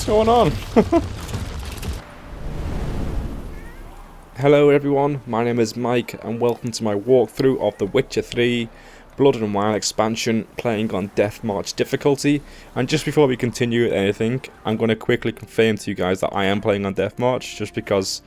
What's going on? Hello everyone, my name is Mike and welcome to my walkthrough of The Witcher 3 Blood and Wine expansion, playing on Death March difficulty. And just before we continue with anything, I'm going to quickly confirm to you guys that I am playing on Death March, just because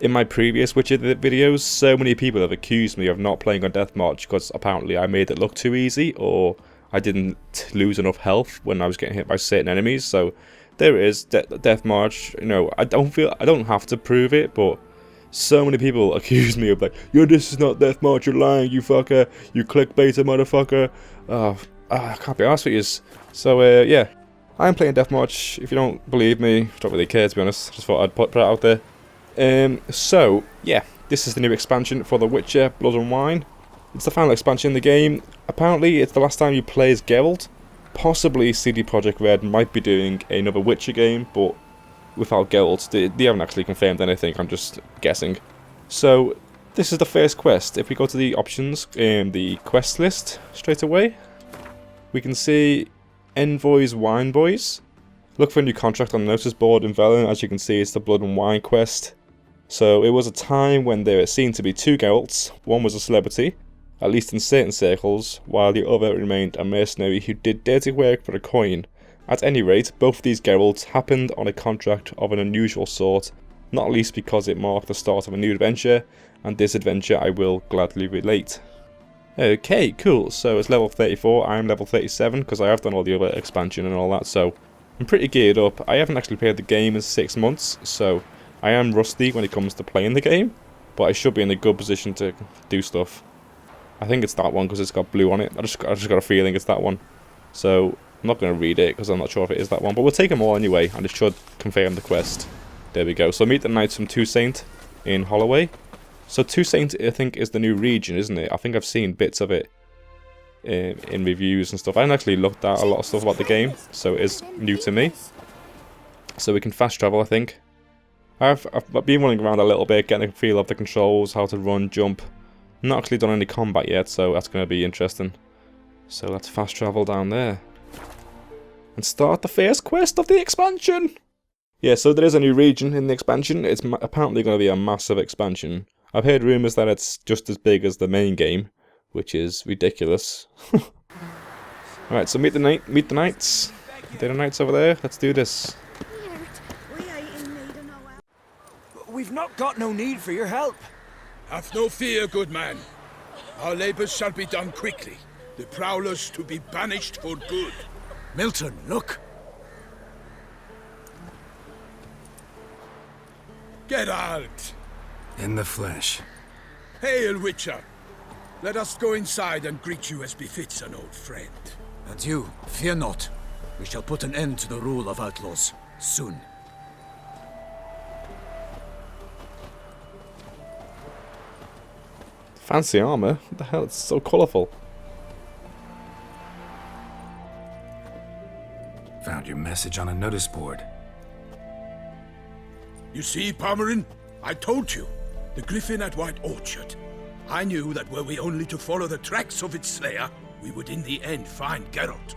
in my previous Witcher videos so many people have accused me of not playing on Death March because apparently I made it look too easy, or I didn't lose enough health when I was getting hit by certain enemies. So there it is, Death March. You know, I don't have to prove it, but so many people accuse me of like, yo, this is not Death March, you're lying, you fucker, you clickbaiter motherfucker. I can't be arsed with yous. So yeah, I'm playing Death March. If you don't believe me, don't really care to be honest, just thought I'd put it out there. So yeah, this is the new expansion for The Witcher Blood and Wine. It's the final expansion in the game. Apparently it's the last time you play as Geralt. Possibly CD Projekt Red might be doing another Witcher game, but without Geralt. They haven't actually confirmed anything, I'm just guessing. So this is the first quest. If we go to the options in the quest list straight away, we can see Envoys Wineboys. Look for a new contract on the notice board in Velen. As you can see, it's the Blood and Wine quest. So it was a time when there seemed to be two Geralts. One was a celebrity, at least in certain circles, while the other remained a mercenary who did dirty work for a coin. At any rate, both these Geralts happened on a contract of an unusual sort, not least because it marked the start of a new adventure, and this adventure I will gladly relate. Okay, cool, so it's level 34, I'm level 37, because I have done all the other expansion and all that, so I'm pretty geared up. I haven't actually played the game in 6 months, so I am rusty when it comes to playing the game, but I should be in a good position to do stuff. I think it's that one because it's got blue on it. I just got a feeling it's that one. So I'm not going to read it because I'm not sure if it is that one, but we'll take them all anyway, and it should confirm the quest. There we go. So meet the knights from Toussaint in Holloway. So Toussaint, I think, is the new region, isn't it? I think I've seen bits of it in reviews and stuff. I haven't actually looked at a lot of stuff about the game, so it is new to me. So we can fast travel, I think. I've been running around a little bit, getting a feel of the controls, how to run, jump. Not actually done any combat yet, so that's going to be interesting. So let's fast travel down there and start the first quest of the expansion. Yeah, so there is a new region in the expansion. It's apparently going to be a massive expansion. I've heard rumours that it's just as big as the main game, which is ridiculous. Alright, so meet the knights. They're the knights over there. Let's do this. We've not got no need for your help. Have no fear, good man. Our labours shall be done quickly. The prowlers to be banished for good. Milton, look! Geralt! In the flesh. Hail, Witcher! Let us go inside and greet you as befits an old friend. And you, fear not. We shall put an end to the rule of outlaws, soon. Fancy armour? What the hell? It's so colourful. Found your message on a notice board. You see, Palmerin? I told you. The griffin at White Orchard. I knew that were we only to follow the tracks of its slayer, we would in the end find Geralt.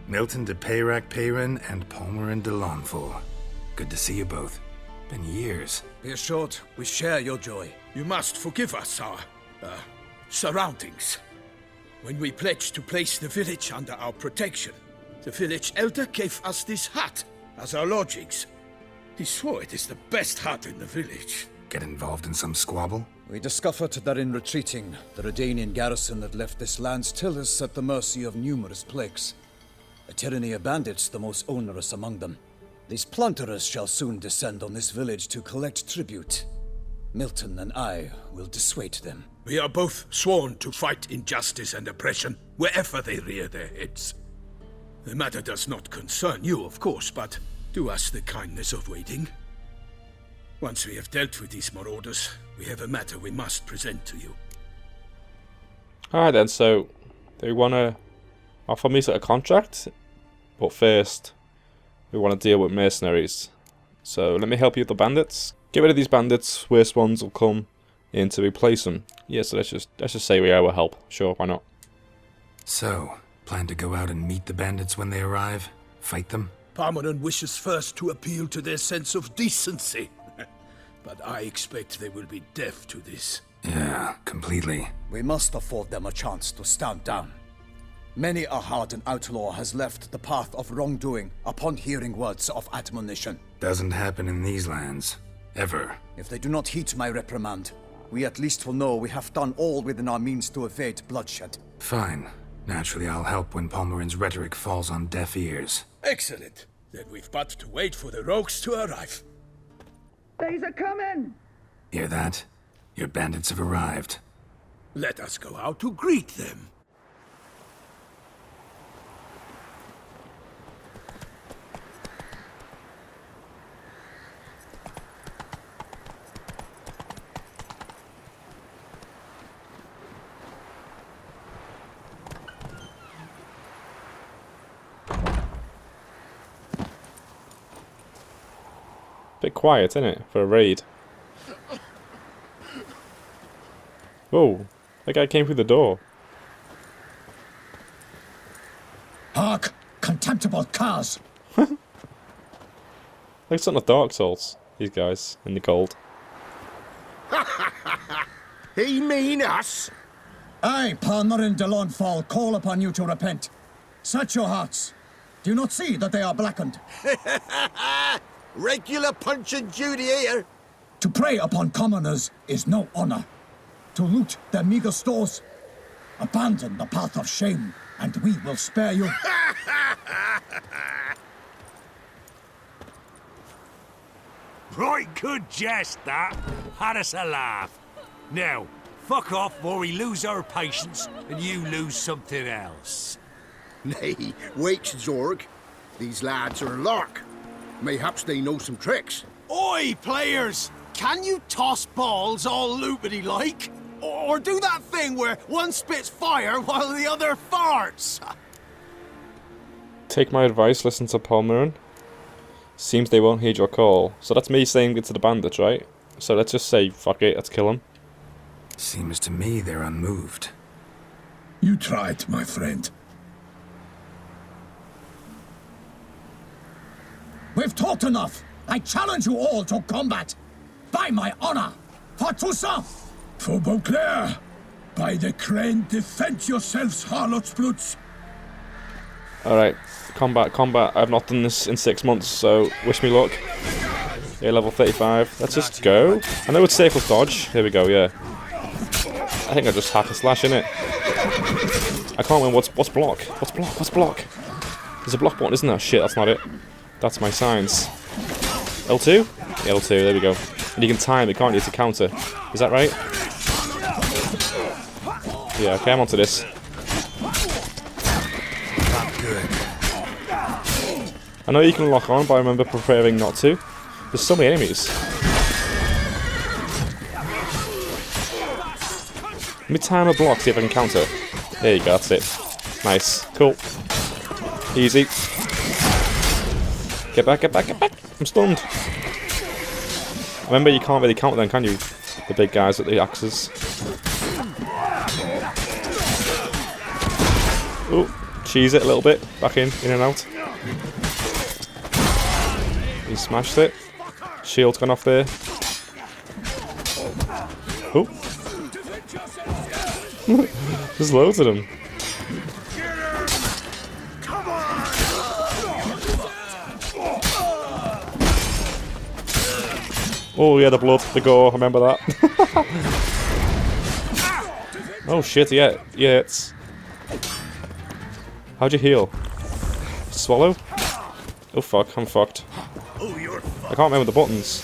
Milton de Peyrac Peyrin and Palmerin de Lawnful. Good to see you both. Been years. Be assured, we share your joy. You must forgive us our surroundings. When we pledged to place the village under our protection, the village elder gave us this hut as our lodgings. He swore it is the best hut in the village. Get involved in some squabble? We discovered that in retreating, the Redanian garrison that left this land still is at the mercy of numerous plagues. A tyranny of bandits, the most onerous among them. These plunderers shall soon descend on this village to collect tribute. Milton and I will dissuade them. We are both sworn to fight injustice and oppression wherever they rear their heads. The matter does not concern you, of course, but do us the kindness of waiting. Once we have dealt with these marauders, we have a matter we must present to you. Alright then, so they want to offer me a contract, but first we want to deal with mercenaries. So let me help you with the bandits. Get rid of these bandits, worst ones will come in to replace them. Yeah, so let's just say we will help. Sure, why not? So, plan to go out and meet the bandits when they arrive? Fight them? Parmeran wishes first to appeal to their sense of decency. But I expect they will be deaf to this. Yeah, completely. We must afford them a chance to stand down. Many a hardened outlaw has left the path of wrongdoing upon hearing words of admonition. Doesn't happen in these lands. Ever. If they do not heed my reprimand, we at least will know we have done all within our means to evade bloodshed. Fine. Naturally, I'll help when Palmerin's rhetoric falls on deaf ears. Excellent. Then we've but to wait for the rogues to arrive. They's a coming! Hear that? Your bandits have arrived. Let us go out to greet them. Bit quiet, isn't it, for a raid? Whoa, that guy came through the door. Hark! Contemptible curs! Like something of Dark Souls, these guys, in the cold. He mean us? I, Palmerin de Lawnfall, call upon you to repent. Search your hearts. Do you not see that they are blackened? Regular punch and duty here. To prey upon commoners is no honor. To loot their meager stores, abandon the path of shame, and we will spare you. Right good jest, that. Had us a laugh. Now, fuck off before we lose our patience and you lose something else. Nay, wait, Zorg. These lads are lark. Mayhaps they know some tricks. Oi, players! Can you toss balls all loopity-like? Or do that thing where one spits fire while the other farts? Take my advice, listen to Palmerin. Seems they won't heed your call. So that's me saying it to the bandits, right? So let's just say, fuck it, let's kill them. Seems to me they're unmoved. You tried, my friend. We've talked enough. I challenge you all to combat. By my honor, for Toussaint! For Beauclair, by the crane, defend yourselves, harlots brutes. Alright, combat. I've not done this in 6 months, so wish me luck. Yeah, level 35. Let's just go. I know it's safe with dodge. Here we go, yeah. I think I just hack and slash, innit? I can't win. What's block? What's block? There's a block button, isn't there? Shit, that's not it. That's my signs. L2? Yeah, L2, there we go. And you can time it, can't you, to counter. Is that right? Yeah, okay, I'm onto this. I know you can lock on, but I remember preferring not to. There's so many enemies. Let me time a block, see if I can counter. There you go, that's it. Nice. Cool. Easy. Get back. I'm stunned. Remember, you can't really counter them, can you? The big guys with the axes. Oh, cheese it a little bit. Back in and out. He smashed it. Shield's gone off there. Oh. There's loads of them. Oh yeah, the blood, the gore, I remember that. Oh shit, yeah, it's... How'd you heal? Swallow? Oh fuck, I'm fucked. I can't remember the buttons.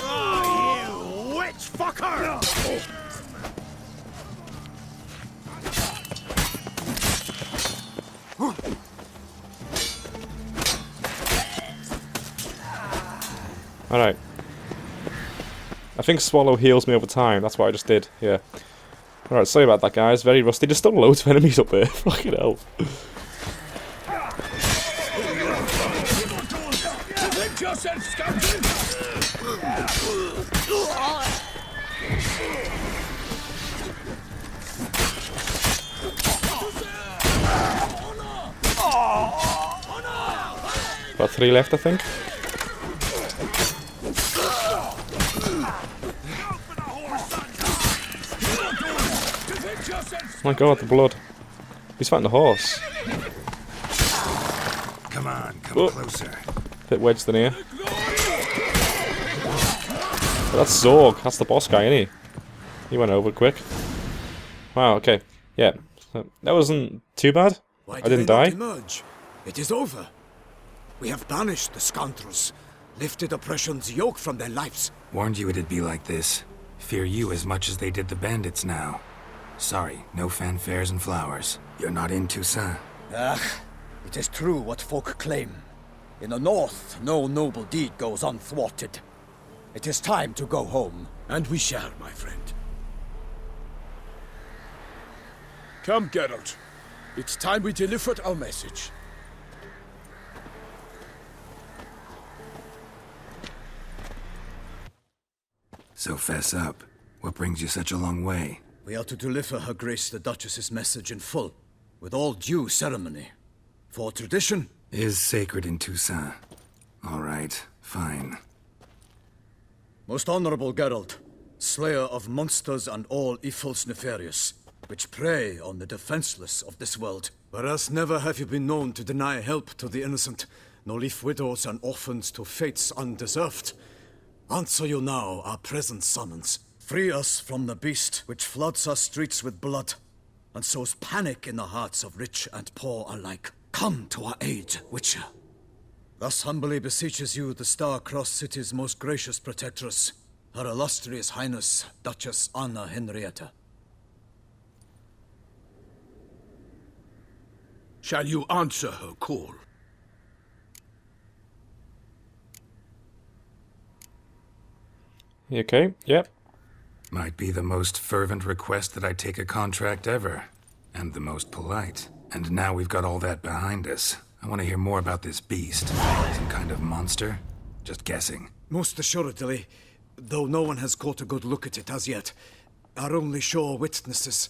Oh, you witch fucker! Alright. I think Swallow heals me over time, that's what I just did, yeah. Alright, sorry about that guys, very rusty. There's still loads of enemies up there, fucking hell. About 3 left, I think. Oh my god, the blood. He's fighting the horse. Come on, come closer. Bit wedged in here. But that's Zorg. That's the boss guy, isn't he? He went over quick. Wow, okay. Yeah. That wasn't too bad. Why I do didn't they not die. emerge? It is over. We have banished the scoundrels, lifted oppression's yoke from their lives. Warned you it'd be like this. Fear you as much as they did the bandits now. Sorry, no fanfares and flowers. You're not in Toussaint. It is true what folk claim. In the north, no noble deed goes unthwarted. It is time to go home. And we shall, my friend. Come, Geralt. It's time we delivered our message. So fess up. What brings you such a long way? We are to deliver Her Grace the Duchess's message in full, with all due ceremony. For tradition Is sacred in Toussaint. All right, fine. Most honorable Geralt, slayer of monsters and all evils nefarious, which prey on the defenseless of this world. Whereas never have you been known to deny help to the innocent, nor leave widows and orphans to fates undeserved. Answer you now our present summons. Free us from the beast which floods our streets with blood, and sows panic in the hearts of rich and poor alike. Come to our aid, Witcher. Thus humbly beseeches you the star-crossed city's most gracious protectress, Her illustrious Highness, Duchess Anna Henrietta. Shall you answer her call? You okay? Yep. Might be the most fervent request that I take a contract ever. And the most polite. And now we've got all that behind us. I want to hear more about this beast. Some kind of monster? Just guessing. Most assuredly, though no one has caught a good look at it as yet. Our only sure witnesses,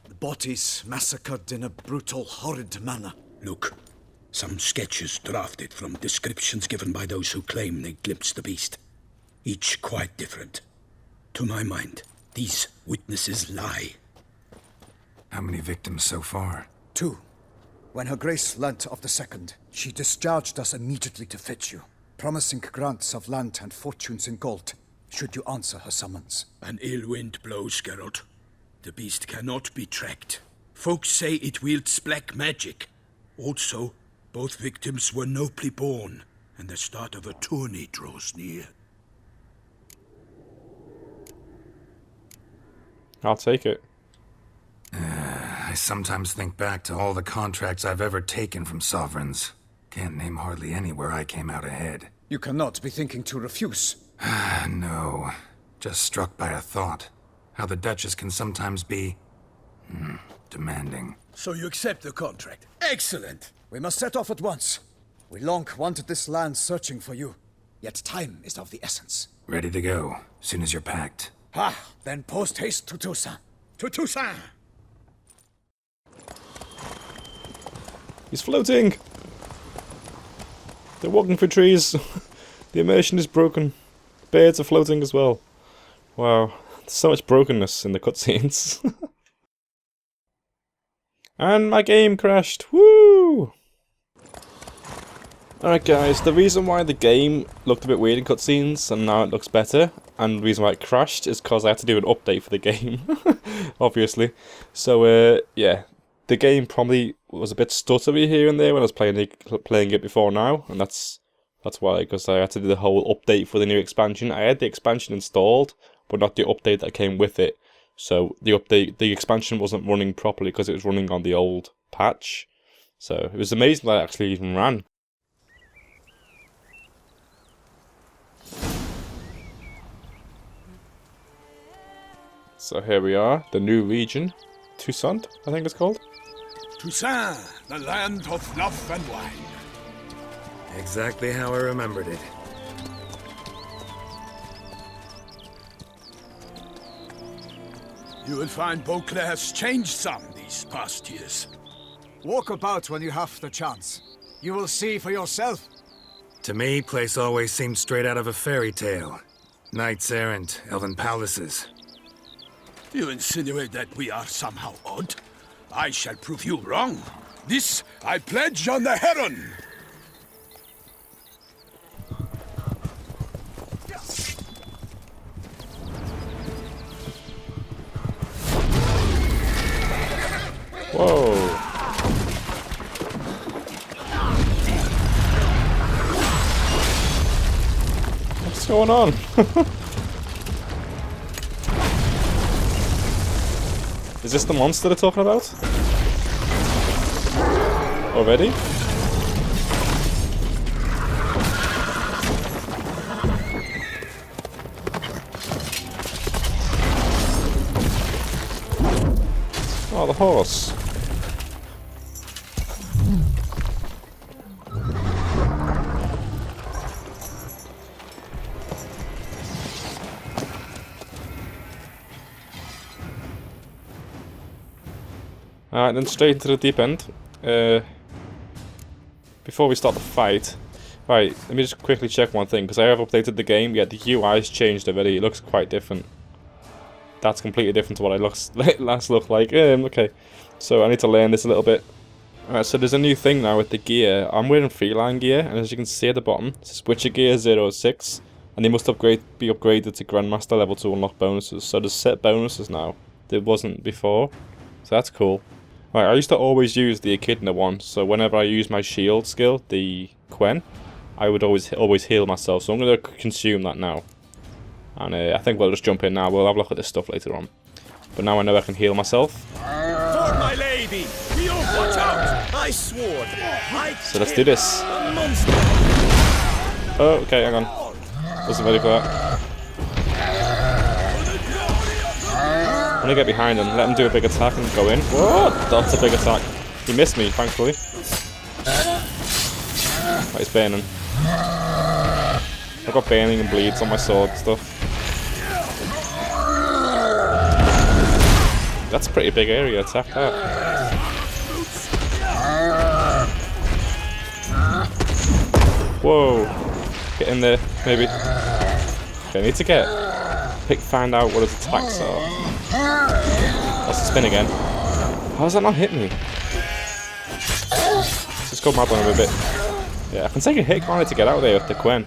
the bodies massacred in a brutal, horrid manner. Look, some sketches drafted from descriptions given by those who claim they glimpsed the beast. Each quite different. To my mind, these witnesses lie. How many victims so far? 2. When Her Grace learnt of the second, she discharged us immediately to fetch you, promising grants of land and fortunes in gold, should you answer her summons. An ill wind blows, Geralt. The beast cannot be tracked. Folks say it wields black magic. Also, both victims were nobly born, and the start of a tourney draws near. I'll take it. I sometimes think back to all the contracts I've ever taken from sovereigns. Can't name hardly any where I came out ahead. You cannot be thinking to refuse. No. Just struck by a thought. How the Duchess can sometimes be... demanding. So you accept the contract. Excellent! We must set off at once. We long wanted this land searching for you, yet time is of the essence. Ready to go, soon as you're packed. Then post haste to Toussaint. To Toussaint! He's floating! They're walking through trees. The immersion is broken. Birds are floating as well. Wow, there's so much brokenness in the cutscenes. And my game crashed. Woo! Alright guys, the reason why the game looked a bit weird in cutscenes and now it looks better, and the reason why it crashed is because I had to do an update for the game, obviously. So yeah, the game probably was a bit stuttery here and there when I was playing it before now, and that's why, because I had to do the whole update for the new expansion. I had the expansion installed, but not the update that came with it. So the expansion wasn't running properly because it was running on the old patch. So it was amazing that it actually even ran. So here we are, the new region, Toussaint, I think it's called. Toussaint, the land of love and wine. Exactly how I remembered it. You will find Beauclair has changed some these past years. Walk about when you have the chance. You will see for yourself. To me, place always seemed straight out of a fairy tale. Knights errant, elven palaces. You insinuate that we are somehow odd? I shall prove you wrong. This I pledge on the Heron. Whoa. What's going on? Is this the monster they're talking about? Already? Oh, the horse. Alright, then straight into the deep end. Before we start the fight, right, let me just quickly check one thing, because I have updated the game, yet the UI's changed already, it looks quite different. That's completely different to what it last looked like. Okay, so I need to learn this a little bit. Alright, so there's a new thing now with the gear. I'm wearing feline gear, and as you can see at the bottom, it says Witcher Gear 06, and they must be upgraded to Grandmaster level to unlock bonuses. So there's set bonuses now. There wasn't before, so that's cool. Right, I used to always use the Echidna one, so whenever I use my shield skill, the Quen, I would always heal myself, so I'm going to consume that now. And I think we'll just jump in now, we'll have a look at this stuff later on. But now I know I can heal myself. For my lady! You watch out! I swore! So let's do this. Oh, okay, hang on. Wasn't ready for that. I'm gonna get behind him, let him do a big attack and go in. Whoa! That's a big attack. He missed me, thankfully. Right, he's burning. I've got burning and bleeds on my sword and stuff. That's a pretty big area, attack that. Whoa! Get in there, maybe. Okay, I need to find out what his attacks are. That's the spin again. How does that not hit me? Let's just go mad on him a bit. Yeah, I can take a hit, can't I, to get out of there with the Quen.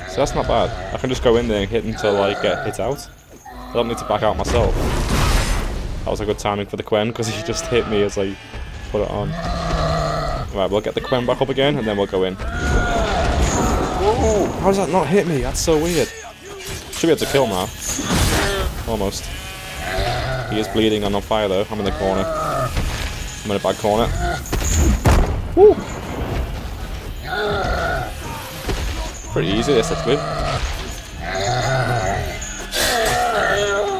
So that's not bad. I can just go in there and hit until I get hit out. I don't need to back out myself. That was a good timing for the Quen, because he just hit me as I put it on. Right, we'll get the Quen back up again, and then we'll go in. Whoa! How does that not hit me? That's so weird. Should be able to kill now. Almost. He is bleeding and on fire though. I'm in the corner. I'm in a bad corner. Woo! Pretty easy this, actually.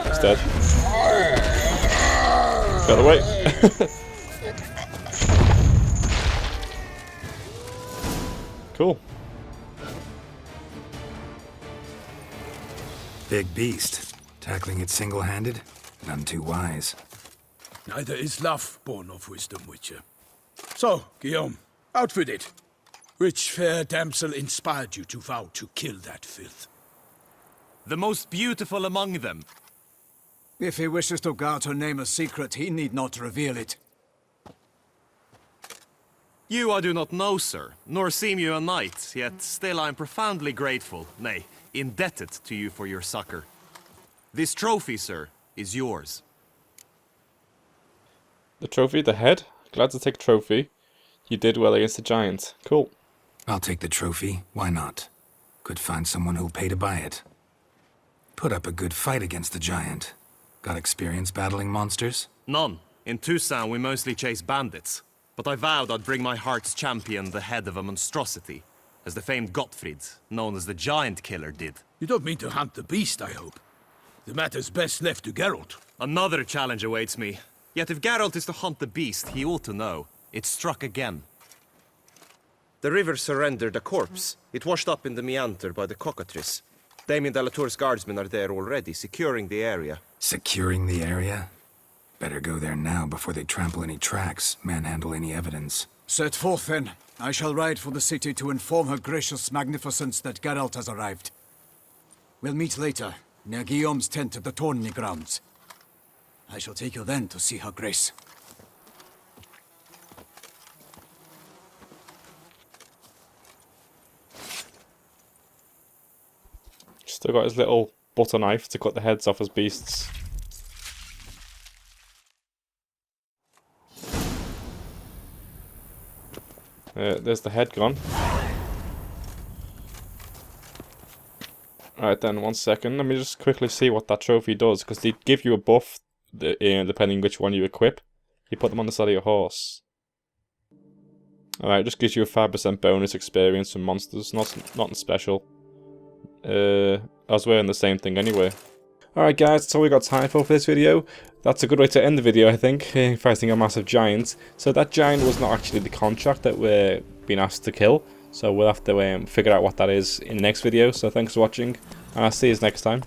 He's dead. Got away. Cool. Big beast. Tackling it single-handed? None too wise. Neither is love born of wisdom, Witcher. So, Guillaume, out with it. Which fair damsel inspired you to vow to kill that filth? The most beautiful among them. If he wishes to guard her name a secret, he need not reveal it. You I do not know, sir, nor seem you a knight, yet still I am profoundly grateful, nay, indebted to you for your succor. This trophy, sir, is yours. The trophy, the head? Glad to take trophy. You did well against the giant. Cool. I'll take the trophy. Why not? Could find someone who'll pay to buy it. Put up a good fight against the giant. Got experience battling monsters? None. In Toussaint we mostly chase bandits. But I vowed I'd bring my heart's champion the head of a monstrosity, as the famed Gottfried, known as the Giant Killer, did. You don't mean to hunt the beast, I hope. The matter's best left to Geralt. Another challenge awaits me. Yet if Geralt is to hunt the beast, he ought to know. It struck again. The river surrendered a corpse. It washed up in the meander by the cockatrice. Damien Delatour's guardsmen are there already, securing the area. Securing the area? Better go there now before they trample any tracks, manhandle any evidence. Set forth then. I shall ride for the city to inform her gracious magnificence that Geralt has arrived. We'll meet later, near Guillaume's tent at the tourney grounds. I shall take you then to see her grace. Still got his little butter knife to cut the heads off his beasts. There's the head gone. Alright then, 1 second. Let me just quickly see what that trophy does, because they give you a buff depending which one you equip. You put them on the side of your horse. Alright, just gives you a 5% bonus experience from monsters. Nothing special. I was wearing the same thing anyway. Alright guys, that's all we got time for this video. That's a good way to end the video, I think, fighting a massive giant. So that giant was not actually the contract that we're being asked to kill. So we'll have to figure out what that is in the next video. So thanks for watching, and I'll see you next time.